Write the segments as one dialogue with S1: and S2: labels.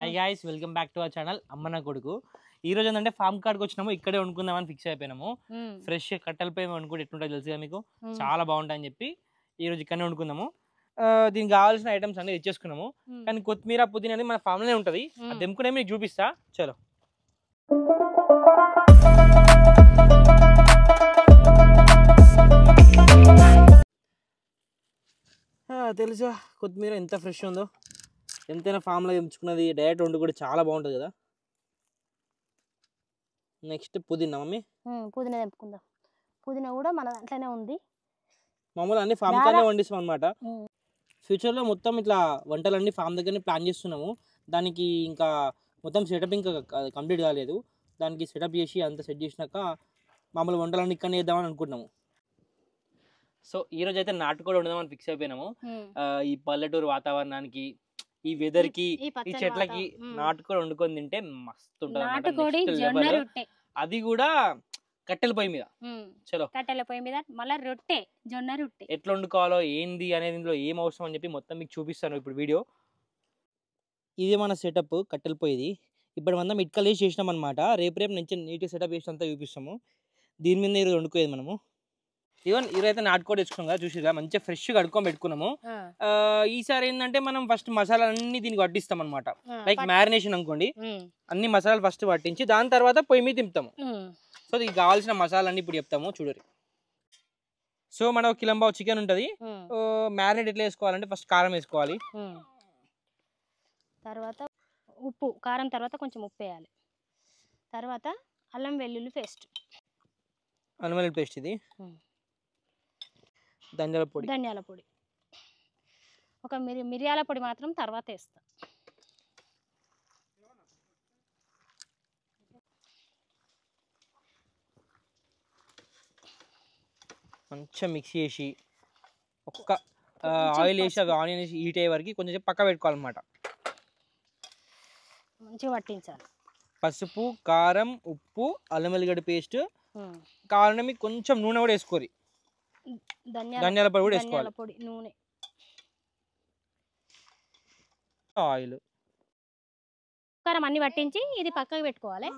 S1: High guys, welcome back to our channel అమ్మన కొడుకు. ఈ రోజు ఏంటంటే ఫామ్ కార్డ్కి వచ్చినాము, ఇక్కడే వండుకుందామని ఫిక్స్ అయిపోయినాము. ఫ్రెష్ కట్టెలపై వండుకుంటే ఎట్లుంటుంది తెలుసుగా మీకు, చాలా బాగుంటాయని చెప్పి ఈ రోజు ఇక్కడనే వండుకుందాము. దీనికి కావాల్సిన ఐటమ్స్ అన్ని తెచ్చేసుకున్నాము, కానీ కొత్తిమీర పుదీనా అనేది మన ఫామ్లోనే ఉంటుంది. అది తెంపుకునే మీకు చూపిస్తా, చలో. తెలుసా కొత్తిమీర ఎంత ఫ్రెష్ ఉందో, ఎంతైనా ఫామ్లో తెంచుకున్నది డైరెక్ట్ వండు కూడా చాలా బాగుంటుంది కదా. నెక్స్ట్ పుదీనా మమ్మీ,
S2: పుదీనా తెంపుకుందాం. పుదీనా కూడా మన దాంట్లోనే ఉంది.
S1: మామూలు అన్ని ఫామ్ కానే వండిస్తాం అనమాట. ఫ్యూచర్లో మొత్తం ఇట్లా వంటలన్నీ ఫామ్ దగ్గరనే ప్లాన్ చేస్తున్నాము. దానికి ఇంకా మొత్తం సెటప్ ఇంకా కంప్లీట్ కాలేదు. దానికి సెటప్ చేసి అంత సెట్ చేసినాక మామూలు వంటలన్నీ ఇక్కడనే చేద్దామని అనుకుంటున్నాము. సో ఈరోజు అయితే నాటుకోడి వండుదామని ఫిక్స్ అయిపోయినాము. ఈ పల్లెటూరు వాతావరణానికి, ఈ వెదర్ కి, ఈ చెట్లకి నాటుకోడి వండుకొని తింటే మస్తు ఉంటుంది. అది కూడా కట్టెల పొయ్యి మీద. చలో,
S2: కట్టెల పొయ్యి మీద మళ్ళీ రొట్టె, జొన్న రొట్టె
S1: ఎట్లా వండుకోవాలో ఏంది అనేది, ఇందులో ఏం అవసరం అని చెప్పి మొత్తం మీకు చూపిస్తాను ఇప్పుడు వీడియో. ఇది మన సెటప్ కట్టెల పొయ్యిది. ఇప్పుడు మనం ఇటుకలు వేసి చేసినాం అనమాట. రేపు నుంచి నీట్గా సెటప్ చేసి అంతా చూపిస్తాము. దీని మీద ఈరోజు వండుకోయేది మనము. ఈవెన్ ఈరోజు అయితే నాటుకోడి తెచ్చుకున్నాం కదా, చూసిగా మంచిగా ఫ్రెష్గా కడుక్కొని పెట్టుకున్నాము. ఈసారి ఏంటంటే మనం ఫస్ట్ మసాలా అన్ని దీనికి పట్టిస్తాం అనమాట. లైక్ మ్యారినేషన్ అనుకోండి, అన్ని మసాలాలు ఫస్ట్ పట్టించి దాని తర్వాత పొయ్యి మీద తింపుతాము. సో దీనికి కావాల్సిన మసాలా అన్ని ఇప్పుడు చెప్తాము చూడరు. సో మన కిలంబావు చికెన్ ఉంటుంది. మ్యారినేట్ ఎట్లా వేసుకోవాలంటే ఫస్ట్ కారం వేసుకోవాలి,
S2: తర్వాత ఉప్పు, కారం తర్వాత కొంచెం ఉప్పు వేయాలి, తర్వాత అల్లం వెల్లుల్లి పేస్ట్,
S1: అల్లం వెల్లుల్లి పేస్ట్, ఇది ధనియాల పొడి, ఒక మిరియాల పొడి మాత్రం తర్వాత వేస్తా. మంచిగా మిక్స్ చేసి ఒక్క ఆయిల్ వేసి అవి ఆనియన్ వేసి హీట్ అయ్యే వరకు కొంచెం పక్క పెట్టుకోవాలన్నమాట.
S2: మంచిగా పట్టించాలి.
S1: పసుపు, కారం, ఉప్పు, అల్లం వెల్లిగడ్డ పేస్ట్, కావాలంటే మీకు కొంచెం నూనె కూడా వేసుకోరి, ధనియాల పొడి కూడా వేసుకోవాలి,
S2: నూనె,
S1: ఆయిల్,
S2: కారం అన్ని పట్టించి ఇది పక్కకు పెట్టుకోవాలి.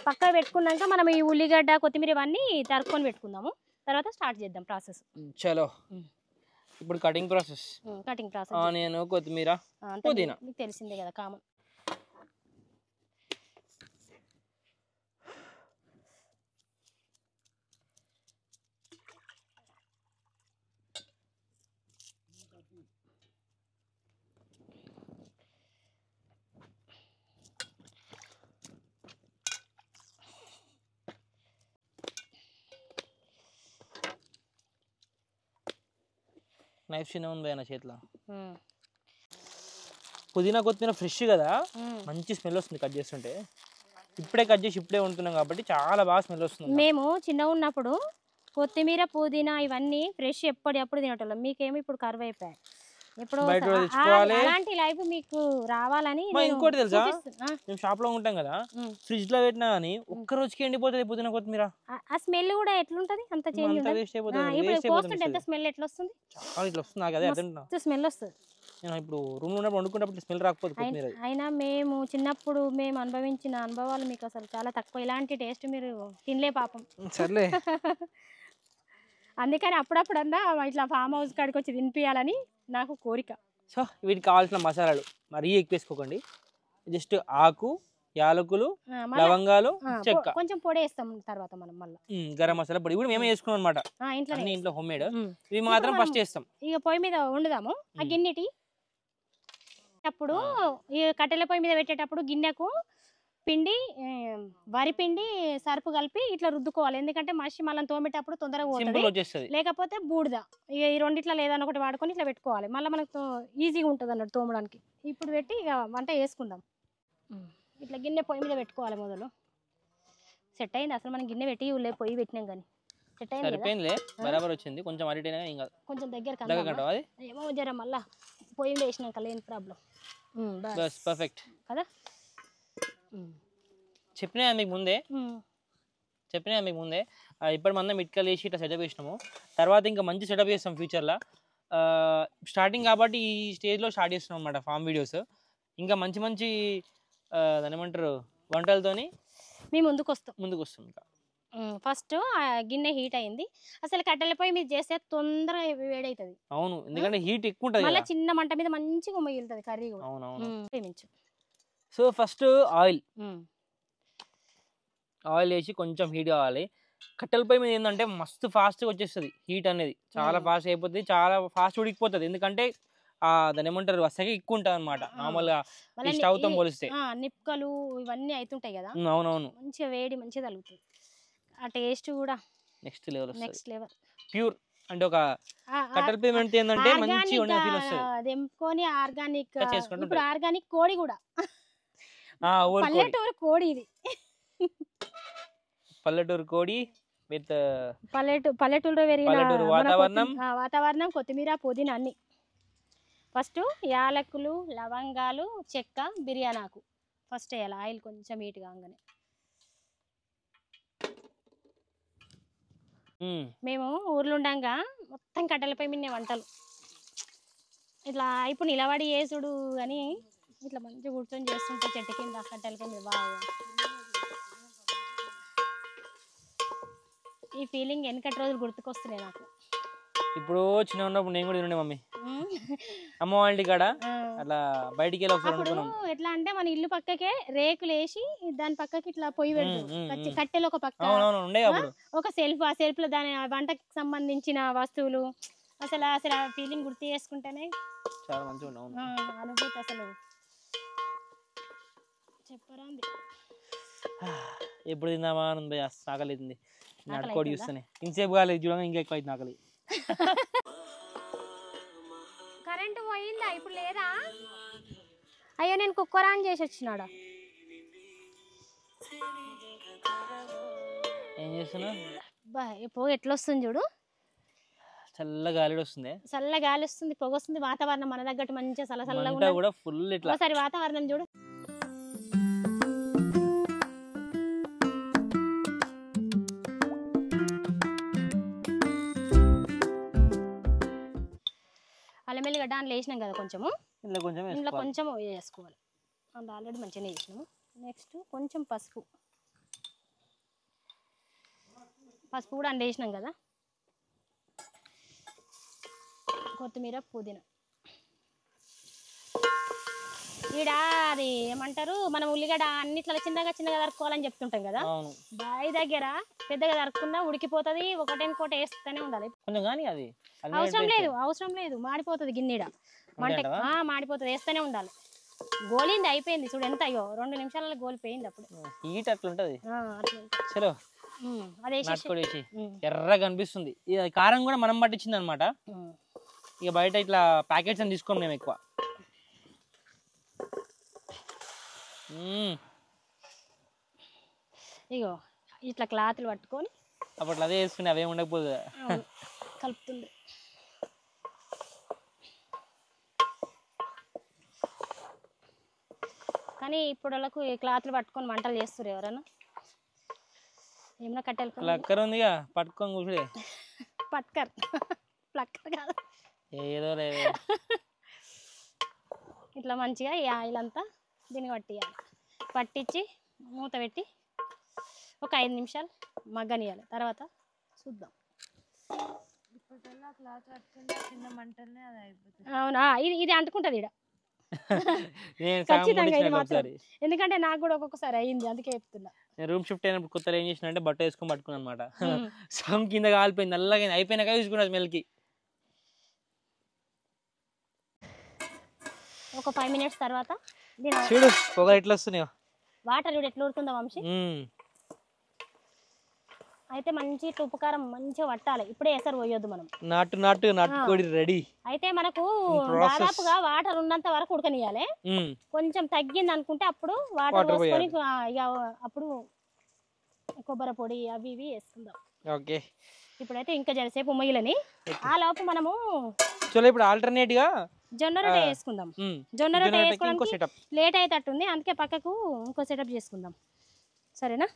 S2: పక్కకు పెట్టుకున్నాక మనం ఈ ఉల్లిగడ్డ, కొత్తిమీర ఇవన్నీ తరుక్కొని పెట్టుకుందాము. తర్వాత స్టార్ట్ చేద్దాం ప్రాసెస్.
S1: చలో, ఇప్పుడు కటింగ్ ప్రాసెస్. ఆనియన్, కొత్తిమీర, పుదీనా
S2: మీకు తెలిసిందే కదా, కామన్.
S1: నైఫ్ చిన్న ఉంది నా చేతిలో. పుదీనా కొత్తిమీర ఫ్రెష్ కదా, మంచి స్మెల్ వస్తుంది కట్ చేస్తుంటే. ఇప్పుడే కట్ చేసి ఇప్పుడే వండుతున్నాం కాబట్టి చాలా బాగా స్మెల్ వస్తుంది.
S2: మేము చిన్నగా ఉన్నప్పుడు కొత్తిమీర, పుదీనా ఇవన్నీ ఫ్రెష్ ఎప్పటికప్పుడు తినటోళ్ళం. మీకేమో ఇప్పుడు కరువు అయిపోయాయి. ఇప్పుడు అలాంటి లైఫ్ మీకు రావాలని.
S1: ఇంకోటి తెలుసా, మేము షాప్ లో ఉంటాం కదా, ఫ్రిడ్జ్ లో పెట్టినా కానీ ఒక్క రోజుకి ఎండిపోతుంది పుదీనా కొత్తిమీర.
S2: ఆ స్మెల్ కూడా ఎట్లుంటది, అంత చేంజ్ ఉంటుంది. ఎంత స్మెల్ ఎట్లా వస్తుంది,
S1: ఇట్లా వస్తుంది నాకు, అదే అదే
S2: స్మెల్ వస్తుంది.
S1: ఇప్పుడు రూమ్ లో ఉన్నప్పుడు వండుకున్నప్పుడు స్మెల్ రాకపోతే కొత్తిమీర.
S2: అయినా మేము చిన్నప్పుడు మేము అనుభవించిన అనుభవాలు మీకు అసలు చాలా తక్కువ. ఇలాంటి టేస్ట్ మీరు తినలే పాపం.
S1: సర్లే,
S2: అందుకని అప్పుడప్పుడన్నా ఇట్లా ఫామ్ హౌస్ కాడికి వచ్చి తినిపించాలని నాకు కోరిక.
S1: సో వీటికి కావాల్సిన మసాలాలు మరీ ఎక్కువ వేసుకోకండి. జస్ట్ ఆకు, యాలకులు, లవంగాలు, చెక్క,
S2: కొంచెం పొడి వేస్తాం తర్వాత మనం మళ్ళీ
S1: గరం మసాలా పొడి కూడా మేమే వేసుకున్నాం అనమాట. ఇంట్లో హోమ్ మేడ్. ఇవి మాత్రం ఫస్ట్ వేస్తాం.
S2: ఇక పొయ్యి మీద వండుదాము. ఆ గిన్నెటి అప్పుడు ఈ కట్టెల పొయ్యి మీద పెట్టేటప్పుడు గిన్నెకు పిండి, వరి పిండి, సరుపు కలిపి ఇట్లా రుద్దుకోవాలి. ఎందుకంటే మనిషి మళ్ళీ తోమేటప్పుడు తొందరగా పోతుంది, లేకపోతే బూడిద. ఈ రెండిట్లా లేదని ఒకటి వాడుకొని ఇట్లా పెట్టుకోవాలి. మళ్ళీ మనకు ఈజీగా ఉంటుంది అన్నట్టు తోమడానికి. ఇప్పుడు పెట్టి ఇక వంట వేసుకుందాం. ఇట్లా గిన్నె పొయ్యి మీద పెట్టుకోవాలి. మొదలు సెట్ అయింది. అసలు మనం గిన్నె పెట్టి పొయ్యి పెట్టినాం కానీ సెట్ అయింది,
S1: బరాబర్ వచ్చింది. కొంచెం అడిగినా
S2: కొంచెం దగ్గర ఏమో జర మళ్ళీ పొయ్యి వేసినాక లేని ప్రాబ్లం.
S1: పర్ఫెక్ట్
S2: కదా.
S1: చెప్పినా మీకు ముందే ఇప్పుడు మనం ఇటుకలు వేసి ఇట్లా సెటప్ చేసినాము. తర్వాత ఇంకా మంచి సెటప్ చేస్తాం ఫ్యూచర్లో. స్టార్టింగ్ కాబట్టి ఈ స్టేజ్లో స్టార్ట్ చేస్తున్నాం అన్నమాట ఫామ్ వీడియోస్. ఇంకా మంచి మంచి దాని ఏమంటారు వంటలతోని
S2: మేము ముందుకు
S1: వస్తాం ఇంకా.
S2: ఫస్ట్ గిన్నె హీట్ అయింది. అసలు కట్టెల పొయ్యి మీద చేస్తే తొందరగా వేడవుతుంది.
S1: అవును, ఎందుకంటే హీట్ ఎక్కువ ఉంటుంది
S2: మళ్ళీ చిన్న మంట మీద మంచిగా మిగులుతుంది కర్రీ కూడా.
S1: అవునవును. సో ఫస్ట్ ఆయిల్ వేసి కొంచెం హీట్ కావాలి. కట్టెల పొయ్యి మీద ఏంటంటే మస్తు ఫాస్ట్గా వచ్చేస్తుంది హీట్ అనేది, చాలా ఫాస్ట్ అయిపోతుంది, చాలా ఫాస్ట్ ఉడికిపోతుంది. ఎందుకంటే దాని ఏమంటారు సెగ ఎక్కువ ఉంటుంది అనమాట నార్మల్గా స్టవ్ తో పోలిస్తే.
S2: నిప్పుకలు ఇవన్నీ అవుతుంటాయి కదా.
S1: అవునవును, మంచిగా
S2: వేడి మంచిగా తగులుతుంది. ఆ టేస్ట్ కూడా
S1: నెక్స్ట్ లెవెల్.
S2: ప్యూర్
S1: అంటే ఒక కట్టెల పొయ్యి మీద ఏంటంటే మంచి ఫీల్ వస్తుంది.
S2: దెంపుకొని ఆర్గానిక్. ఇప్పుడు ఆర్గానిక్ కోడి కూడా పల్లెటూరు కోడి, ఇది
S1: పల్లెటూరు కోడి విత్
S2: పల్లెటూరులో పెరిగిన వాతావరణం, కొత్తిమీర, పుదీనా అన్ని. ఫస్ట్ యాలకులు, లవంగాలు, చెక్క, బిర్యానీ ఆకు ఫస్ట్ వేయాలి. ఆయిల్ కొంచెం హీట్ కాగానే. మేము ఊర్లో ఉండంగా మొత్తం కట్టెలపై మిన్నే వంటలు. ఇట్లా ఇప్పుడు నిలబడి చేసుడు అని ఇట్లా మంచిగా కూర్చొని చేస్తుంటే చెట్టు కింద కట్టెలపై మీద బాగా ఈ ఫీలింగ్ వెనకటి రోజులు గుర్తుకొస్తున్నాయి నాకు.
S1: ఇప్పుడు చిన్న ఉన్నప్పుడు నేను కూడా తినండి మమ్మీ, అమ్మ వాళ్ళ కాడ అట్లా బయటికి వెళ్ళి.
S2: ఎట్లా అంటే మన ఇల్లు పక్కకే రేకులు వేసి దాని పక్కకి ఇట్లా పొయ్యి పెడుతుంది, కట్టెలు ఒక పక్క, ఒక సెల్ఫ్, ఆ సెల్ఫ్ లో దాని వంటకి సంబంధించిన వస్తువులు. అసలు ఆ ఫీలింగ్ గుర్తు చేసుకుంటేనే
S1: చాలా మంచిగా
S2: అనుభూతి అసలు చెప్పరాంది.
S1: ఎప్పుడు తిందామా అని ఆకలింది, నాటుకోడి చూస్తానే ఇంతసేపు కాలేదు చూడంగా ఇంకా ఎక్కువ అయింది ఆకలి.
S2: కరెంటు పోయిందా ఇప్పుడు లేదా? అయ్యో నేను కుక్కర్ ఆన్ చేసి వచ్చినాడా.
S1: ఏం చేస్తున్నా
S2: పొగ ఎట్లా వస్తుంది చూడు,
S1: చల్ల గాలి వస్తుంది,
S2: చల్ల గాలి వస్తుంది, పొగ వస్తుంది. వాతావరణం మన తగ్గట్టు మంచిగా చల్లగా
S1: కూడా ఫుల్. ఇట్లా
S2: ఒకసారి వాతావరణం చూడు. అల్లం ఎల్లిగడ్డ అని వేసినాం కదా, కొంచెము ఇంట్లో కొంచెం వేసుకోవాలి. అంత ఆల్రెడీ మంచిగానే వేసినాము. నెక్స్ట్ కొంచెం పసుపు కూడా అండ్ వేసినాం కదా. కొత్తిమీర, పుదీనా. ఈడ అది ఏమంటారు, మనం ఉల్లిగడ్డ అన్నిట్లో చిన్నగా తరుక్కోవాలని చెప్తుంటాం కదా. బాయి దగ్గర పెద్దగా తరుక్కున్నా ఉడికిపోతుంది, ఒకటేనుకోట వేస్తూనే ఉండాలి. అవసరం లేదు మాడిపోతుంది గిన్నెడ, మంట మాడిపోతుంది, వేస్తూనే ఉండాలి. గోలింది అయిపోయింది చూడు ఎంత, అయ్యో 2 నిమిషాలలో గోలిపోయింది. అప్పుడు హీట్ అట్లుంటది.
S1: ఎర్రగా కనిపిస్తుంది. కారం కూడా మనం పట్టించింది అనమాట. ఇక బయట ఇట్లా ప్యాకెట్స్ అని తీసుకోండి మేము ఎక్కువ.
S2: ఇగో ఇట్లా క్లాత్లు పట్టుకొని
S1: అప్పట్లో అదే వేసుకుని అవే ఉండకపోదు
S2: కలుపుతుంది. కానీ ఇప్పుడు వాళ్ళకు క్లాత్లు పట్టుకొని వంటలు చేస్తారు ఎవరన్నా. ఏమన్నా కట్టెలు
S1: ప్లక్కర్ ఉందిగా పట్టుకొని కూర్చుడే.
S2: ప్లక్కర్ కాదు
S1: ఏదో లేదు.
S2: ఇట్లా మంచిగా ఈ ఆయిల్ అంతా దీన్ని పట్టించి మూత పెట్టి ఒక 5 నిమిషాలు మగ్గనియాలి. తర్వాత చూద్దాం. అవునా, ఇది అంటుకుంటుంది ఈడ ఖచ్చితంగా. ఇది మాత్రం ఎందుకంటే నాకు కూడా ఒక్కొక్కసారి అయ్యింది, అందుకే చెప్తున్నా.
S1: నేను రూమ్ షిఫ్ట్ అయినప్పుడు కొత్తలో ఏం చేసిన అంటే బట్ట వేసుకొని పట్టుకున్నాను అనమాట. సగం కింద కాలిపోయింది, నల్లగా అయిపోయినాక చూసుకున్నా స్మెల్కి.
S2: ఒక 5 మినిట్స్ తర్వాత
S1: చూడు పొగ ఎట్లా వస్తున్నాయో,
S2: వాటర్ చూడు ఎట్లా ఉడుతుందో వంశీ. అయితే మంచి ఉప్పు కారం మంచిగా పట్టాలి. ఇప్పుడే ఎసరు పోయొద్దు మనం.
S1: నాటుకోడి రెడీ.
S2: అయితే మనకు దాదాపుగా వాటర్ ఉన్నంత వరకు ఉడకనియాలి. కొంచెం తగ్గింది అనుకుంటే అప్పుడు వాటర్ పోసుకొని ఇక అప్పుడు కొబ్బరి పొడి అవి ఇవి వేసుకుందాం. ఇప్పుడైతే ఇంకా జరసేపు ఉమ్మగిలని ఆ లోపు మనము
S1: ఇప్పుడు ఆల్టర్నేట్ గా
S2: జొన్న రొట్టె వేసుకుందాం. జొన్న రొట్టె వేసుకోవడానికి లేట్ అయ్యేటట్టుంది, అందుకే పక్కకు ఇంకో సెటప్ చేసుకుందాం. సరేనా?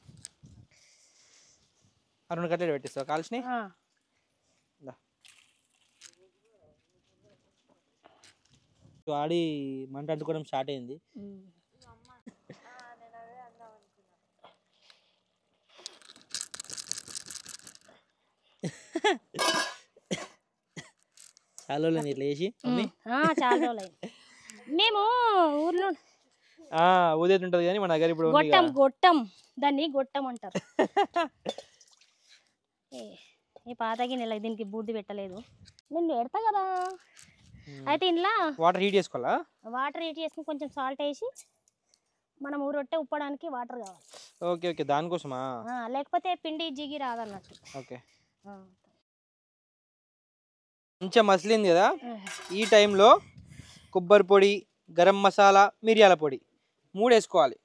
S1: 2 కట్టెలు పెట్టిస్తావు కాల్చిన. ఆడి మంట అంటుకోవడం స్టార్ట్ అయింది. చాలా రోజులు ఇట్లా చేసి మమ్మీ
S2: చాలా రోజులు అయింది. మేము ఊర్లో
S1: ఊదేది ఉంటుంది కానీ మన దగ్గర ఇప్పుడు ఉంది
S2: గొట్టం గొట్టం దాన్ని గొట్టం అంటారు. ఈ పాత గిన్నెల దీనికి బూర్ది పెట్టలేదు, నేను పెడతా కదా. అయితే ఇంట్లో
S1: వాటర్ హీట్ చేసుకోవాలా?
S2: వాటర్ హీట్ చేసుకుని కొంచెం సాల్ట్ వేసి మనం రొట్టె ఉప్పడానికి వాటర్ కావాలి.
S1: ఓకే ఓకే, దానికోసమా?
S2: లేకపోతే పిండి జిగి రాదన్నట్టు.
S1: ఓకే, కొంచెం మసిలింది కదా, ఈ టైంలో కొబ్బరి పొడి, గరం మసాలా, మిరియాల పొడి 3 వేసుకోవాలి.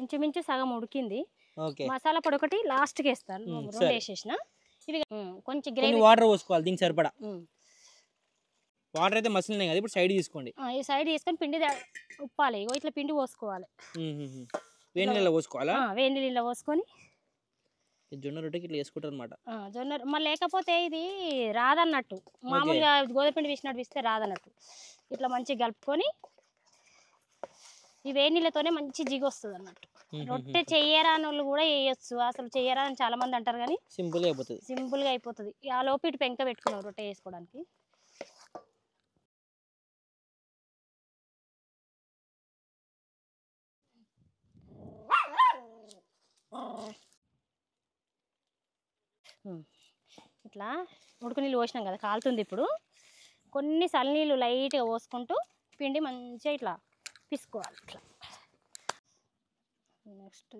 S2: ఇంచుమించు సగం ఉడికింది.
S1: ఓకే,
S2: మసాలా పొడి ఒకటి లాస్ట్కి వేస్తాను, 2 వేసేసిన. ఇవి కొంచెం గ్రేవీ
S1: వాటర్ పోసుకోవాలి దీనికి సరిపడా. వాటర్ అయితే మసిలినాయి కదా, ఇప్పుడు సైడ్ తీసుకోండి.
S2: ఈ సైడ్ తీసుకొని పిండి ఉప్పాలి. ఇట్లా పిండి పోసుకోవాలి.
S1: వేడి నీళ్ళలో పోసుకోవాలా?
S2: వేడి నీళ్ళలో పోసుకొని
S1: జొన్న రొట్టెకి ఇట్లా వేసుకుంటారు అనమాట.
S2: జొన్న మళ్ళీ లేకపోతే ఇది రాదన్నట్టు, మామూలుగా గోధుమ పిండి వేసినట్టు వేస్తే రాదన్నట్టు. ఇట్లా మంచిగా కలుపుకొని ఈ వేడి నీళ్ళతోనే మంచి జిగి వస్తుంది అన్నట్టు. రొట్టె చెయ్యరాని వాళ్ళు కూడా వేయొచ్చు, అసలు చెయ్యరా అని చాలా మంది అంటారు కానీ
S1: సింపుల్గా అయిపోతుంది.
S2: సింపుల్గా అయిపోతుంది. ఆ లోపు ఇటు పెంక పెట్టుకున్నాం రొట్టె వేసుకోవడానికి. ఇట్లా ఉడుకు నీళ్ళు పోసినాం కదా, కాలుతుంది. ఇప్పుడు కొన్ని చల్లనీళ్ళు లైట్గా పోసుకుంటూ పిండి మంచిగా ఇట్లా పిసుకోవాలి. ఇట్లా నెక్స్ట్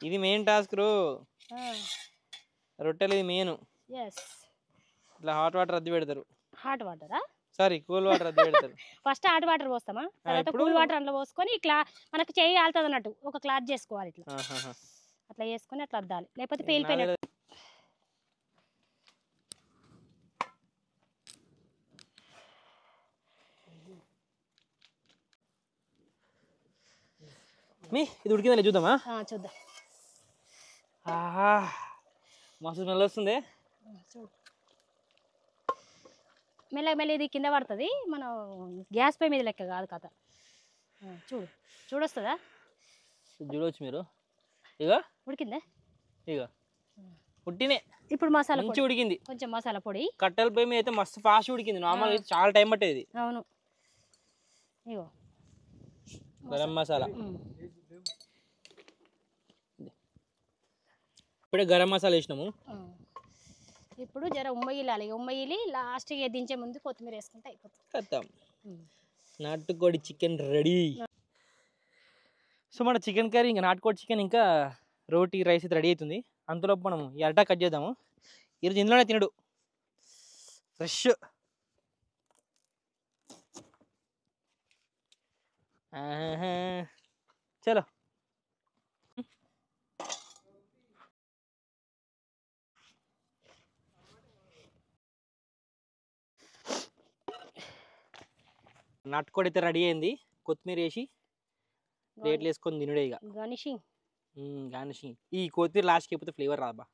S1: ఇది మెయిన్ టాస్క్ రో, రొట్టెలు ఇది మెయిన్. ఇట్లా హాట్ వాటర్ అద్దె పెడతారు.
S2: హాట్ వాటరా?
S1: సారీ, కూల్ వాటర్ అద్దె పెడతారు.
S2: ఫస్ట్ హాట్ వాటర్ పోస్తామా, తర్వాత కూల్ వాటర్ అందులో పోసుకొని ఇట్లా మనకు చేయి కాలుతుంది అన్నట్టు ఒక క్లాత్ చేసుకోవాలి. ఇట్లా అట్లా చేసుకొని అట్లా అద్దాలి, లేకపోతే పేలిపోయినట్టు.
S1: ఇది ఉడికిందా చూద్దామా?
S2: చూద్దాం.
S1: మస్తు స్మెల్ వస్తుంది.
S2: మెల్లగా మెల్ల ఇది కింద పడుతుంది, మనం గ్యాస్ పై మీద లెక్క కాదు కథ. చూడొస్తుందా?
S1: చూడవచ్చు మీరు. ఇక
S2: ఉడికిందా?
S1: ఇక ఉట్టినే.
S2: ఇప్పుడు మసాలా
S1: మంచి ఉడికింది.
S2: కొంచెం మసాలా పొడి
S1: కట్టెల పొయ్యి మీద అయితే మస్తు ఫాస్ట్ ఉడికింది. నార్మల్ చాలా టైం పట్టేది.
S2: అవును. ఇగో
S1: గరం మసాలా, ఇప్పుడే గరం మసాలా వేసినాము.
S2: ఇప్పుడు జర ఉమ్మగిలాలి. ఉమ్మగిలి లాస్ట్గా దించే ముందు కొత్తిమీర వేసుకుంటే అయిపోతుంది.
S1: కత్తాం. నాటుకోడి చికెన్ రెడీ. సో మన చికెన్ కర్రీ ఇంకా నాటుకోడి చికెన్ ఇంకా రోటీ రైస్ అయితే రెడీ అవుతుంది. అంతలోపు మనం ఈ అరటా కట్ చేద్దాము. ఈరోజు ఇందులోనే తినడు ఫ్రెష్. చలో నాటుకోడి అయితే రెడీ అయింది. కొత్తిమీర వేసి ప్లేట్లు వేసుకొని తినుడే ఇక. గార్నిషింగ్. ఈ కొత్తిమీర లాస్ట్కి అయిపోతే ఫ్లేవర్ రాబా.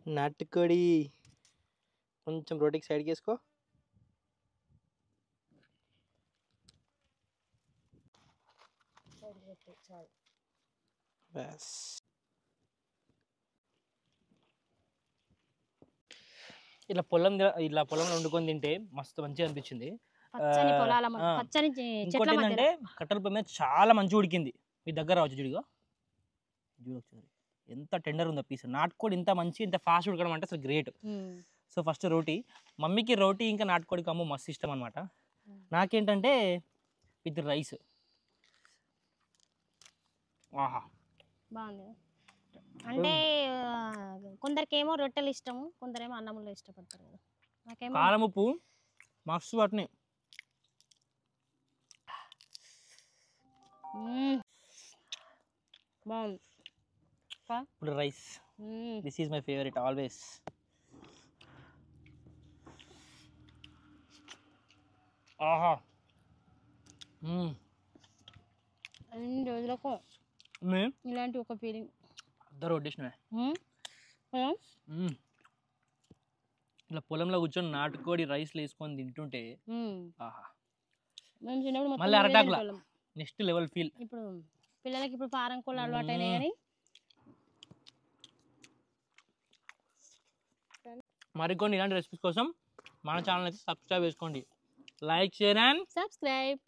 S1: నాటుకోడి కొంచెం రోటీకి సైడ్కి వేసుకో. బస్ ఇట్లా పొలంలో వండుకొని తింటే మస్తు మంచిగా అనిపించింది. ఇంకోటి ఏంటంటే కట్టెల పొయ్యి మీద చాలా మంచిగా ఉడికింది. మీ దగ్గర రావచ్చు చూడుగా, ఎంత టెండర్ ఉందో పీస్. నాటుకోడి ఇంత మంచి ఇంత ఫాస్ట్ ఉడకడం అంటే అసలు గ్రేట్. సో ఫస్ట్ రోటీ, మమ్మీకి రోటీ ఇంకా నాటుకోడి కమ్ము మస్తు ఇష్టం అనమాట. నాకేంటంటే విత్ రైస్. ఆహా
S2: బాగుంది. అంటే కొందరికేమో రొట్టెలు ఇష్టము, కొందరేమో అన్నంలో ఇష్టపడతారు కదా. నాకేమో
S1: కారం ఉప్పు మస్తు పట్టినాయి.
S2: బాగుంది.
S1: ఇప్పుడు rice. This is my favourite always. ఆహా.
S2: అన్ని రోజులకు ఇలాంటి ఒక ఫీలింగ్.
S1: అందరూ వడ్డిసినవే. ఇలా పొలంలో కూర్చొని నాటుకోడి రైస్లు వేసుకొని తింటుంటే ఆహా.
S2: మేము చిన్నప్పుడు
S1: మళ్ళీ అరటాకుల నెక్స్ట్ లెవెల్ ఫీల్.
S2: ఇప్పుడు పిల్లలకి ఇప్పుడు పారం కోళ్ళు అలవాటు అయినాయి కానీ
S1: మరికొన్ని ఇలాంటి రెసిపీస్ కోసం మన ఛానల్ అయితే సబ్స్క్రైబ్ చేసుకోండి. Like, share and
S2: subscribe.